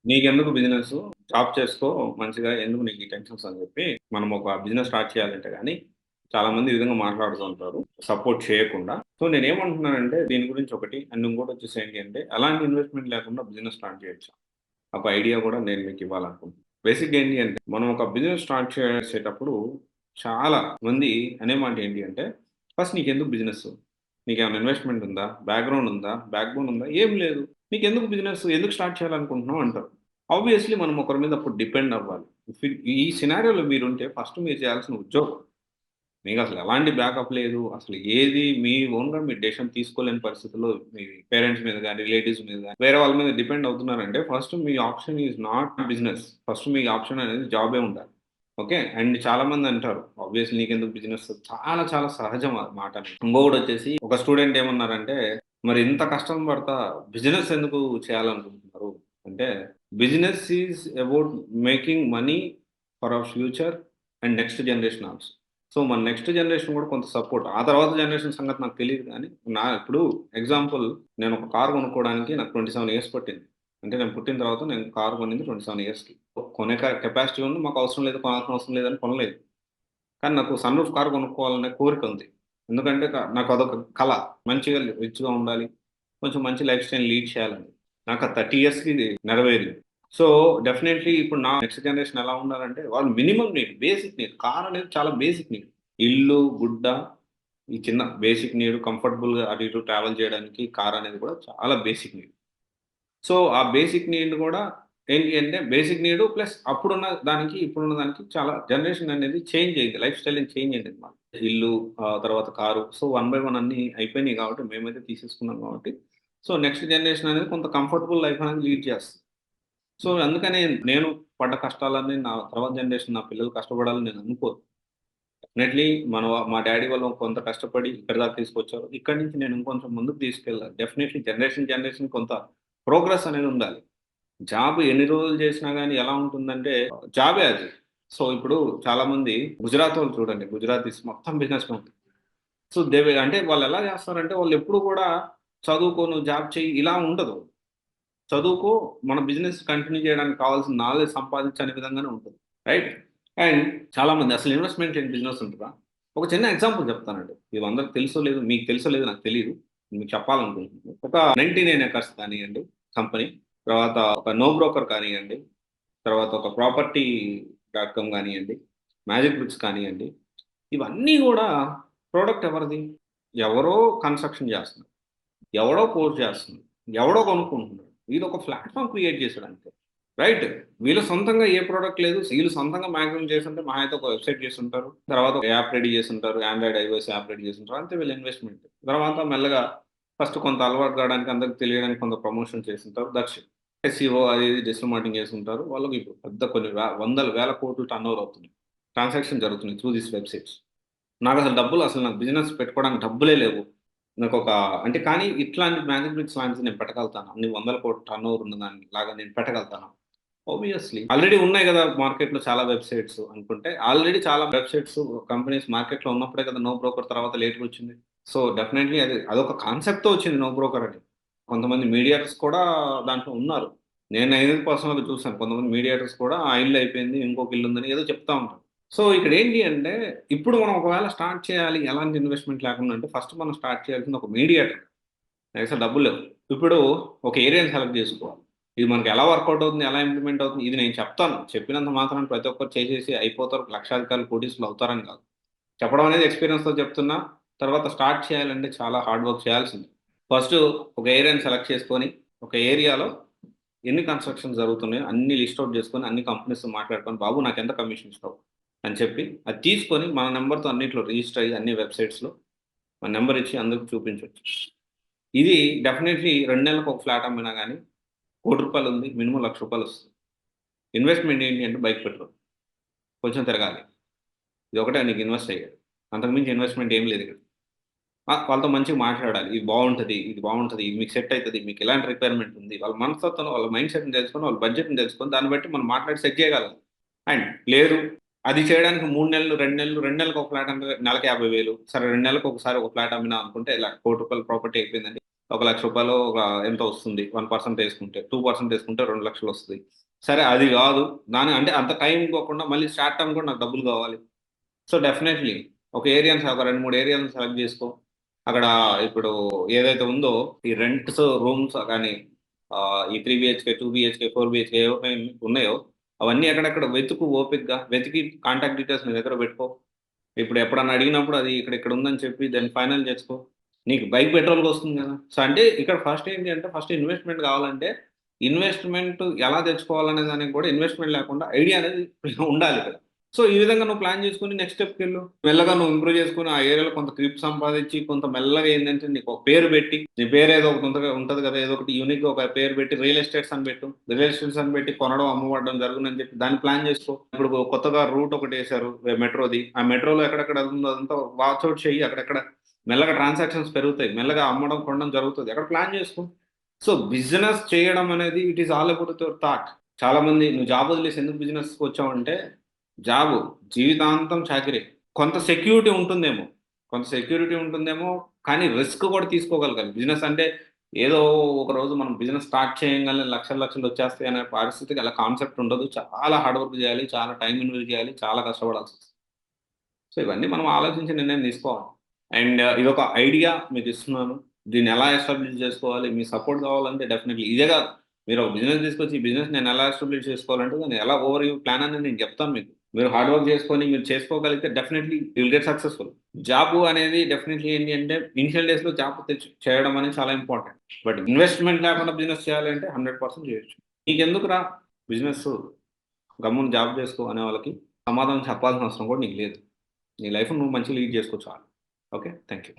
నీకెందుకు business, job చేసుకో మంచిగా, ఎందుకు నీకు ఈ టెన్షన్స్ అని చెప్పి మనం ఒక బిజినెస్ స్టార్ట్ చేయాలంటే గానీ, చాలా మంది ఈ విధంగా మాట్లాడుతూ ఉంటారు. సపోర్ట్ చేయకుండా. సో, నేనేమంటున్నానంటే దీని గురించి ఒకటి అండ్ ఇంకోటొచ్చేసి ఏంటి అంటే, ఎలాంటి ఇన్వెస్ట్‌మెంట్ లేకుండా బిజినెస్ స్టార్ట్ చేయొచ్చా? ఒక ఐడియా కూడా నేను మీకు ఇవ్వాలనుకుంటున్నాను. బేసిక్‌గా ఏంటి అంటే, మనం ఒక బిజినెస్ స్టార్ట్ చేసేటప్పుడు చాలా మంది అనే మాట ఏంటి అంటే, ఫస్ట్ నీకెందుకు బిజినెస్? నీకేమైనా ఇన్వెస్ట్‌మెంట్ ఉందా? బ్యాక్‌గ్రౌండ్ ఉందా? బ్యాక్‌బోన్ ఉందా? ఏం లేదు. నీకెందుకు బిజినెస్? ఎందుకు స్టార్ట్ చేయాలనుకుంటున్నావు అంటారు. ఆబ్వియస్లీ మనం ఒకరి మీద అప్పుడు డిపెండ్ అవ్వాలి. ఈ సినారియోలో మీరుంటే ఫస్ట్ మీరు చేయాల్సిన ఉద్యోగం. మీకసలు ఎలాంటి బ్యాకప్ లేదు. అసలు ఏది మీ ఓన్‌గా మీరు డెసిషన్ తీసుకోలేని పరిస్థితిలో మీ పేరెంట్స్ మీద గాని, రిలేటివ్స్ మీద గాని, వేరే వాళ్ళ మీద డిపెండ్ అవుతున్నారంటే ఫస్ట్ మీ option is not business. First మీ ఆప్షన్ అనేది జాబే ఉండాలి. ఓకే. అండ్ చాలామంది అంటారు ఆబ్వియస్లీ నీకెందుకు బిజినెస్ చాలా చాలా సహజం ఆ మాట. ఇంకొకటొచ్చేసి ఒక స్టూడెంట్ ఏమన్నారంటే, "మరి ఇంత కష్టం పడతా బిజినెస్ ఎందుకు చేయాలనుకుంటున్నారు?" అంటే business is about making money for our future and next generation also. So, మన నెక్స్ట్ జనరేషన్ కూడా కొంత సపోర్ట్. ఆ తర్వాత జనరేషన్ సంగతి నాకు తెలీదు గానీ, ఇప్పుడు ఎగ్జాంపుల్ నేనొక కార్ కొనుక్కోవడానికి నాకు 27 ఇయర్స్ పట్టింది. అంటే నేను పుట్టిన తర్వాత నేను కార్ కొనింది 27 ఇయర్స్‌కి. కొనే కెపాసిటీ ఉంది. మాకు అవసరం లేదు, కొనాల్సిన అవసరం లేదని కొనలేదు. కానీ నాకు సన్ రూఫ్ కార్ కొనుక్కోవాలనే కోరికుంది. ఎందుకంటే నాకు అదొక కల. మంచిగా రిచ్‌గా ఉండాలి. కొంచెం మంచి లైఫ్ స్టైల్ లీడ్ చేయాలని. నాకు ఆ 30 ఇయర్స్‌కి ఇది నెరవేరింది. సో, డెఫినైట్‌లీ ఇప్పుడు నా నెక్స్ట్ జనరేషన్ ఎలా ఉండాలంటే వాళ్ళు minimum need, basic need. Car అనేది చాలా బేసిక్ నీడ్. ఇల్లు, గుడ్డ, ఈ చిన్న బేసిక్ నీడ్ కంఫర్టబుల్‌గా అటు ఇటు ట్రావెల్ చేయడానికి కార్ అనేది కూడా చాలా బేసిక్ నీడ్. సో, ఆ బేసిక్ నీడ్ గూడా ఏంటి అంటే, బేసిక్ నీడు ప్లస్ అప్పుడున్న దానికి, ఇప్పుడున్న దానికి చాలా జనరేషన్ అనేది చేంజ్ అయింది. లైఫ్ స్టైల్ చేంజ్ అయింది మాట. ఇల్లు, తర్వాత car. So, one by one అన్నీ అయిపోయినాయి గాబట్టి, మేమైతే తీసేసుకున్నాం గాబట్టి, సో, నెక్స్ట్ జనరేషన్ అనేది కొంత కంఫర్టబుల్ లైఫ్ అనేది లీడ్ చేస్తుంది. సో, అందుకనే నేను పడ్డ కష్టాలన్నీ నా తర్వాత జనరేషన్ నా పిల్లలు కష్టపడాలని నేను అనుకోను. డెఫినైట్‌లీ మా డ్యాడీ వాళ్ళు కొంత కష్టపడి ఇక్కడి దాకా తీసుకొచ్చారు. ఇక్కడి నుంచి నేను ఇంకొంచెం ముందుకు తీసుకెళ్ళాలి. డెఫినైట్‌లీ జనరేషన్ కొంత ప్రోగ్రెస్ అనేది ఉండాలి. జాబ్ ఎన్ని రోజులు చేసినా గాని ఎలా ఉంటుందంటే జాబే అది. సో, ఇప్పుడు చాలామంది గుజరాతోళ్ళు చూడండి. గుజరాతీస్ మొత్తం బిజినెస్ మ్యాన్. సో, అంటే వాళ్ళెలా చేస్తారంటే వాళ్ళెప్పుడు కూడా చదువుకో, నువ్వు జాబ్ చెయ్యి ఇలా ఉండదు. చదువుకో, మన బిజినెస్ కంటిన్యూ చేయడానికి కావాల్సిన నాలెడ్జ్ సంపాదించు అనే విధంగానే ఉంటుంది. రైట్? అండ్ చాలామంది అసలు ఇన్వెస్ట్‌మెంట్ లేని బిజినెస్ ఉంటదా? ఒక చిన్న ఎగ్జాంపుల్ చెప్తానండి. ఇది అందరికి తెలుసో లేదో, మీకు తెలుసో లేదో నాకు తెలీదు. మీకు చెప్పాలనుకుంటున్నాను. ఒక 99 ఎకర్స్ కానియ్యండి కంపెనీ, తర్వాత ఒక నో బ్రోకర్ కానియ్యండి, తర్వాత ఒక ప్రాపర్టీ డాట్ కామ్ గానియ్యండి, మ్యాజిక్ బ్రిక్స్ కానియ్యండి, ఇవన్నీ గూడా ప్రొడక్ట్ ఎవరిది? ఎవరో కన్‌స్ట్రక్షన్ జేస్తున్నారు. ఎవడో పోస్ట్ చేస్తున్నాడు. ఎవడో కొనుక్కుంటున్నాడు. వీడొక ప్లాట్‌ఫార్మ్ క్రియేట్ చేసాడంతే. రైట్. వీళ్ళు సొంతంగా ఏ ప్రొడక్ట్ లేదు. వీళ్ళు సొంతంగా మాక్సిమం చేసుంటే మహా అయితే ఒక వెబ్‌సైట్ చేసుంటారు. తర్వాత ఒక యాప్ రెడీ చేసుంటారు. ఆండ్రాయిడ్, ఐఓఎస్ యాప్ రెడీ చేసుంటారు. అంతే వీళ్ళ ఇన్వెస్ట్‌మెంట్. తర్వాత మెల్లగా ఫస్ట్ కొంత అలవాటు కావడానికి అందరికి తెలియడానికి కొంత ప్రమోషన్ చేసుంటారు. That's it. ఎస్‌సిఓ అది ఇది డిజిటల్ మార్కెటింగ్ చేసుంటారు. వాళ్ళకి ఇప్పుడు పెద్ద కొన్ని వందల వేల కోట్లు టర్నోవర్ అవుతుంది. ట్రాన్సాక్షన్ జరుగుతున్నాయి త్రూ థీస్ వెబ్‌సైట్స్. నాకు బిజినెస్ పెట్టుకోవడానికి డబ్బులే లేవు. నాకొక అంటే కానీ ఇట్లాంటి మ్యాజిక్ బ్రిక్స్ లాంటిది నేను పెట్టగలుగుతాను. అన్ని వందల కోట్ల టర్నోవర్ ఉన్నదాన్ని లాగా నేను పెట్టగలుగుతానా? ఆబ్వియస్‌లీ. ఆల్రెడీ ఉన్నాయి గదా! మార్కెట్‌లో చాలా వెబ్‌సైట్స్ అనుకుంటే, ఆల్రెడీ చాలా వెబ్‌సైట్స్, కంపెనీస్ మార్కెట్‌లో ఉన్నప్పుడే కదా! నో బ్రోకర్ తర్వాత లేట్‌గా వచ్చింది. సో, డెఫినైట్‌లీ అదొక కాన్సెప్ట్‌తో వచ్చింది నో బ్రోకర్ అని. కొంతమంది మీడియేటర్స్ కూడా దాంట్లో ఉన్నారు. నేనైతే పర్సనల్‌గా చూసాను. కొంతమంది మీడియేటర్స్ కూడా ఆ ఇల్లు అయిపోయింది. ఇంకొక ఇల్లు ఉందని ఏదో చెప్తా ఉంటారు. సో, ఇక్కడేంటి అంటే, ఇప్పుడు మనం ఒకవేళ స్టార్ట్ చేయాలి ఎలాంటి ఇన్వెస్ట్‌మెంట్ లేకుండా అంటే, ఫస్ట్ మనం స్టార్ట్ చేయాల్సింది ఒక మీడియేటర్. నా దగ్గర డబ్బులు లేవు. ఇప్పుడు ఒక ఏరియాని సెలెక్ట్ జేసుకోవాలి. ఇది మనకి ఎలా వర్కౌట్ అవుతుంది? ఎలా ఇంప్లిమెంట్ అవుతుంది? ఇది నేను చెప్తాను. చెప్పినంత మాత్రాన ప్రతి ఒక్కరు చేసేసి అయిపోతారు. లక్షాధికారులు, కోటీశ్వరులు అవుతారని కాదు. చెప్పడం అనేది ఎక్స్‌పీరియన్స్‌తో చెప్తున్నా. తర్వాత స్టార్ట్ చేయాలంటే చాలా హార్డ్ వర్క్ చేయాల్సిందే. ఫస్టు ఒక ఏరియాని సెలెక్ట్ చేసుకొని, ఒక ఏరియాలో ఎన్ని కన్‌స్ట్రక్షన్స్ జరుగుతున్నాయో అన్ని లిస్ట్ ఔట్ చేసుకొని, అన్ని కంపెనీస్‌తో మాట్లాడుకొని, బాబు నాకెంత కమిషన్ ఇస్తావు? అని చెప్పి, అది తీసుకొని మన నంబర్‌తో అన్నిట్లో రిజిస్టర్ అయ్యి అన్ని వెబ్‌సైట్స్‌లో మన నంబర్ ఇచ్చి అందరికి చూపించొచ్చు. ఇది డెఫినైట్‌లీ 2 నెలలకు ఒక ఫ్లాట్ అమ్మినా గాని, రూ. 1,00,00,000 ఉంది. మినిమమ్ రూ. 1,00,000 వస్తుంది. ఇన్వెస్ట్‌మెంట్ ఏంటి అంటే బైక్ పెట్రోల్. కొంచెం తిరగాలి. ఇదొకటే నీకు ఇన్వెస్ట్ అయ్యేది. అంతకు మించి ఇన్వెస్ట్‌మెంట్ ఏమి లేదిక్కడ. వాళ్ళతో మంచిగా మాట్లాడాలి. ఇది బావుంటది. ఇది బావుంటది. ఇది మీకు సెట్ అయితది. మీకు ఇలాంటి రిక్వైర్మెంట్ ఉంది. వాళ్ళ మనస్తత్వం, వాళ్ళ మైండ్ సెట్‌ని తెలుసుకొని, వాళ్ళ బడ్జెట్‌ని తెలుసుకొని, దాన్ని బట్టి మనం మాట్లాడి సెట్ చేయగలం. అండ్ లేదు అది చేయడానికి 3 నెలలు, 2 నెలలు, 2 నెలలకు ఒక ఫ్లాట్ అంటే నెలకి 50,000 సరే 2 నెలలకు ఒకసారి ఒక ఫ్లాట్ అమ్మినాం అనుకుంటే ఇలా రూ. 1,00,00,000 ప్రాపర్టీ అయిపోయిందండి. రూ. 1,00,000 ఒక ఎంత వస్తుంది, 1% వేసుకుంటే, 2% వేసుకుంటే 2,00,000 వస్తుంది. సరే అది కాదు, దాని అంటే అంత టైం ఇవ్వకుండా మళ్ళీ షార్ట్ టర్మ్ కూడా నాకు డబ్బులు కావాలి. సో డెఫినెట్లీ ఒక ఏరియాని ఒక 2, 3 ఏరియాలను సెలెక్ట్ చేసుకో. అక్కడ ఇప్పుడు ఏదైతే ఉందో ఈ రెంట్స్ రూమ్స్ కానీ ఈ 3 BHK, 2 BHK, 4 BHK ఏవైతే ఉన్నాయో అవన్నీ ఎక్కడెక్కడ వెతుకు, ఓపిక్గా వెతికి కాంటాక్ట్ డీటెయిల్స్ నీ దగ్గర పెట్టుకో. ఇప్పుడు ఎప్పుడన్నా అడిగినప్పుడు అది ఇక్కడ ఇక్కడ ఉందని చెప్పి దాన్ని ఫైనల్ చేసుకో. నీకు బైక్ పెట్రోల్కి వస్తుంది కదా. సో అంటే ఇక్కడ ఫస్ట్ ఏంటి అంటే ఫస్ట్ ఇన్వెస్ట్మెంట్ కావాలంటే ఇన్వెస్ట్మెంట్ ఎలా తెచ్చుకోవాలనే దానికి కూడా ఇన్వెస్ట్మెంట్ లేకుండా ఐడియా అనేది ఉండాలి ఇక్కడ. సో ఈ విధంగా నువ్వు ప్లాన్ చేసుకుని నెక్స్ట్ స్టెప్కి వెళ్ళు. మెల్లగా నువ్వు ఇంప్రూవ్ చేసుకుని ఆ ఏరియాలో కొంత క్రిప్ సంపాదించి కొంత మెల్లగా ఏంటంటే నీకు ఒక పేరు పెట్టి, నీ పేరు ఏదో ఒకటి ఉంటుంది కదా, ఏదో ఒకటి యూనిక్ ఒక పేరు పెట్టి రియల్ ఎస్టేట్స్ అని పెట్టు. రియల్ ఎస్టేట్స్ అని పెట్టి కొనడం అమ్మబడడం జరుగుతుందని చెప్పి దాన్ని ప్లాన్ చేసుకో. ఇప్పుడు కొత్తగా రూట్ ఒకటి వేశారు మెట్రోది, ఆ మెట్రోలో ఎక్కడెక్కడ ఉందో అదంతా వాచ్ అవుట్ చెయ్యి. అక్కడెక్కడ మెల్లగా ట్రాన్సాక్షన్స్ పెరుగుతాయి, మెల్లగా అమ్మడం కొనడం జరుగుతుంది, అక్కడ ప్లాన్ చేసుకో. సో బిజినెస్ చేయడం అనేది it is all about your thought. చాలా మంది నువ్వు జాబ్ వదిలేసి ఎందుకు బిజినెస్కి వచ్చావంటే జాబు జీవితాంతం చాకరీ. కొంత సెక్యూరిటీ ఉంటుందేమో, కానీ రిస్క్ కూడా తీసుకోగలగాలి. బిజినెస్ అంటే ఏదో ఒక రోజు మనం బిజినెస్ స్టార్ట్ చేయగానే లక్షలు లక్షలు వచ్చేస్తాయి అనే పరిస్థితికి అలా కాన్సెప్ట్ ఉండదు. చాలా హార్డ్ వర్క్ చేయాలి, చాలా టైం ఇన్వెస్ట్ చేయాలి, చాలా కష్టపడాల్సి వస్తుంది. సో ఇవన్నీ మనం ఆలోచించి నిర్ణయం తీసుకోవాలి. అండ్ ఇదొక ఐడియా మీకు ఇస్తున్నాను. దీన్ని ఎలా ఎస్టాబ్లిష్ చేసుకోవాలి, మీ సపోర్ట్ కావాలంటే డెఫినెట్లీ ఇదే కాదు, మీరు ఒక బిజినెస్ తీసుకొచ్చి ఈ బిజినెస్ నేను ఎలా ఎస్టాబ్లిష్ చేసుకోవాలంటే దాన్ని ఎలా ఓవర్ వ్యూ ప్లాన్ అని నేను చెప్తాను మీకు. మీరు హార్డ్ వర్క్ చేసుకొని మీరు చేసుకోగలిగితే definitely will get successful. Job అనేది డెఫినెట్లీ ఏంటి అంటే ఇనిషియల్ డేస్లో జాబ్ చేయడం అనేది చాలా ఇంపార్టెంట్. బట్ ఇన్వెస్ట్మెంట్ లేకుండా బిజినెస్ చేయాలంటే 100% చేయొచ్చు. నీకెందుకు రా బిజినెస్, గమ్మున జాబ్ చేసుకో అనే వాళ్ళకి సమాధానం చెప్పాల్సిన అవసరం కూడా నీకు లేదు. నీ లైఫ్ నువ్వు మంచిగా లీడ్ చేసుకోవచ్చు. Okay, thank you.